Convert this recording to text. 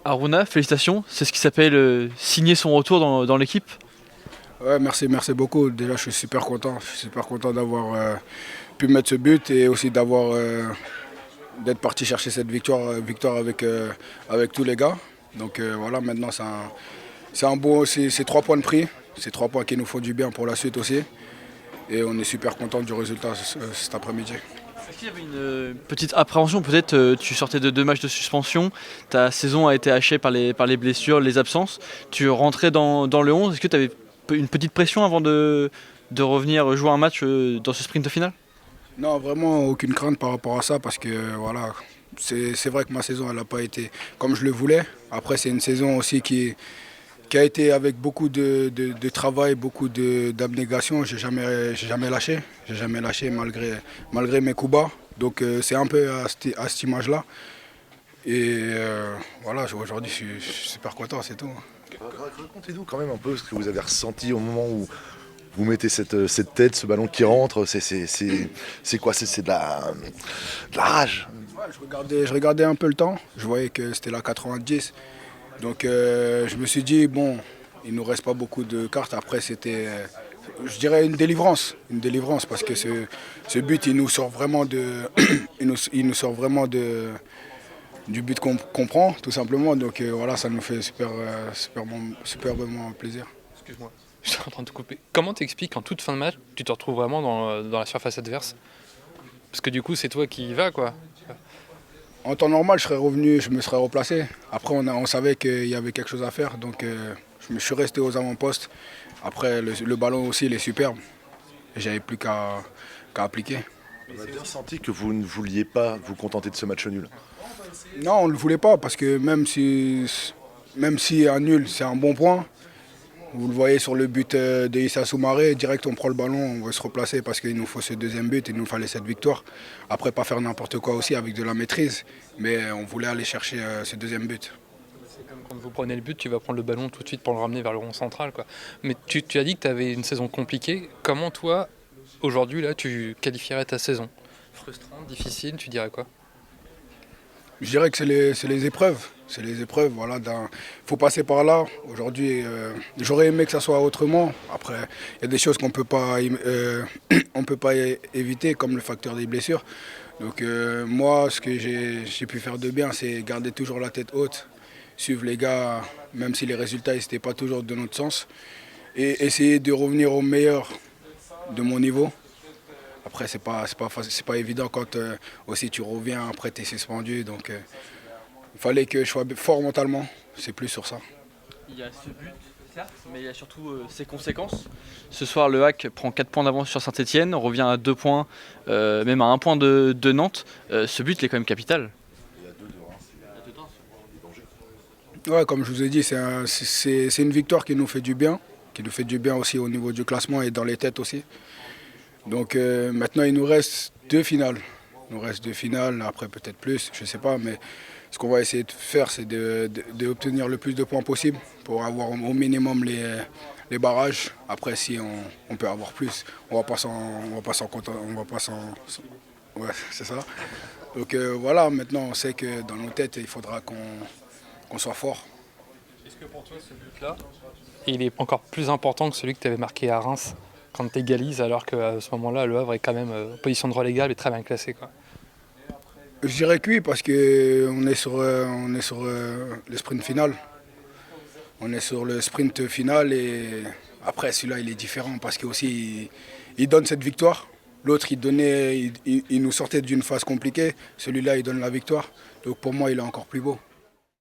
Aruna, félicitations, c'est ce qui s'appelle signer son retour dans l'équipe. Ouais, merci beaucoup. Déjà, je suis super content. Je suis super content d'avoir pu mettre ce but et aussi d'être parti chercher cette victoire avec tous les gars. Donc voilà, maintenant c'est 3 points de prix. C'est 3 points qui nous font du bien pour la suite aussi. Et on est super content du résultat cet après-midi. Est-ce qu'il y avait une petite appréhension? Peut-être tu sortais de 2 matchs de suspension, ta saison a été hachée par les blessures, les absences. Tu rentrais dans le 11. Est-ce que tu avais une petite pression avant de revenir jouer un match dans ce sprint final? Non, vraiment aucune crainte par rapport à ça parce que voilà, c'est vrai que ma saison elle n'a pas été comme je le voulais. Après, c'est une saison aussi qui a été avec beaucoup de travail, beaucoup d'abnégation. J'ai jamais lâché. J'ai jamais lâché malgré mes coups bas. Donc c'est un peu à cette image-là. Et voilà, aujourd'hui je suis super content, c'est tout. Racontez-nous quand même un peu ce que vous avez ressenti au moment où vous mettez cette tête, ce ballon qui rentre. C'est quoi? C'est de la rage. Ouais, je regardais un peu le temps. Je voyais que c'était la 90. Donc je me suis dit, bon, il ne nous reste pas beaucoup de cartes. Après, c'était, je dirais, une délivrance. Une délivrance parce que ce but, il nous sort vraiment il nous sort vraiment du but qu'on prend, tout simplement. Donc voilà, ça nous fait superbement plaisir. Excuse-moi, je suis en train de te couper. Comment t'expliques qu'en toute fin de match, tu te retrouves vraiment dans la surface adverse? Parce que du coup, c'est toi qui y vas, quoi. En temps normal, je serais revenu, je me serais replacé. Après, on savait qu'il y avait quelque chose à faire, donc je me suis resté aux avant-postes. Après, le ballon aussi, il est superbe. Et j'avais plus qu'à appliquer. On a bien senti que vous ne vouliez pas vous contenter de ce match nul. Non, on ne le voulait pas, parce que même si un nul, c'est un bon point. Vous le voyez sur le but de Issa Soumaré, direct on prend le ballon, on veut se replacer parce qu'il nous faut ce deuxième but, il nous fallait cette victoire. Après, pas faire n'importe quoi aussi avec de la maîtrise, mais on voulait aller chercher ce deuxième but. C'est comme quand vous prenez le but, tu vas prendre le ballon tout de suite pour le ramener vers le rond central, quoi. Mais tu as dit que tu avais une saison compliquée. Comment toi, aujourd'hui, là, tu qualifierais ta saison? Frustrante, difficile, tu dirais quoi? Je dirais que c'est les épreuves. C'est les épreuves, voilà. Il faut passer par là. Aujourd'hui, j'aurais aimé que ça soit autrement. Après, il y a des choses qu'on on peut pas éviter, comme le facteur des blessures. Donc moi, ce que j'ai pu faire de bien, c'est garder toujours la tête haute, suivre les gars, même si les résultats n'étaient pas toujours de notre sens, et essayer de revenir au meilleur de mon niveau. Après, c'est pas évident quand aussi tu reviens, après tu es suspendu. Donc il fallait que je sois fort mentalement, c'est plus sur ça. Il y a ce but, certes, mais il y a surtout ses conséquences. Ce soir, le HAC prend 4 points d'avance sur Saint-Etienne, revient à 2 points, même à 1 point de Nantes. Ce but, il est quand même capital. Ouais, comme je vous ai dit, c'est une victoire qui nous fait du bien, qui nous fait du bien aussi au niveau du classement et dans les têtes aussi. Donc maintenant, il nous reste 2 finales. Il nous reste 2 finales, après peut-être plus, je ne sais pas, mais ce qu'on va essayer de faire, c'est d'obtenir le plus de points possible pour avoir au minimum les barrages. Après, si on peut avoir plus, on va pas s'en contenter, on va pas ouais, c'est ça. Donc voilà, maintenant on sait que dans nos têtes, il faudra qu'on soit fort. Est-ce que pour toi, ce but-là, il est encore plus important que celui que tu avais marqué à Reims quand tu égalises, alors qu'à ce moment-là, Le Havre est quand même en position de relégable et très bien classé, quoi? Je dirais que oui, parce qu'on est sur, le sprint final. On est sur le sprint final et après celui-là il est différent parce qu'il il donne cette victoire. L'autre il nous sortait d'une phase compliquée, celui-là il donne la victoire. Donc pour moi il est encore plus beau.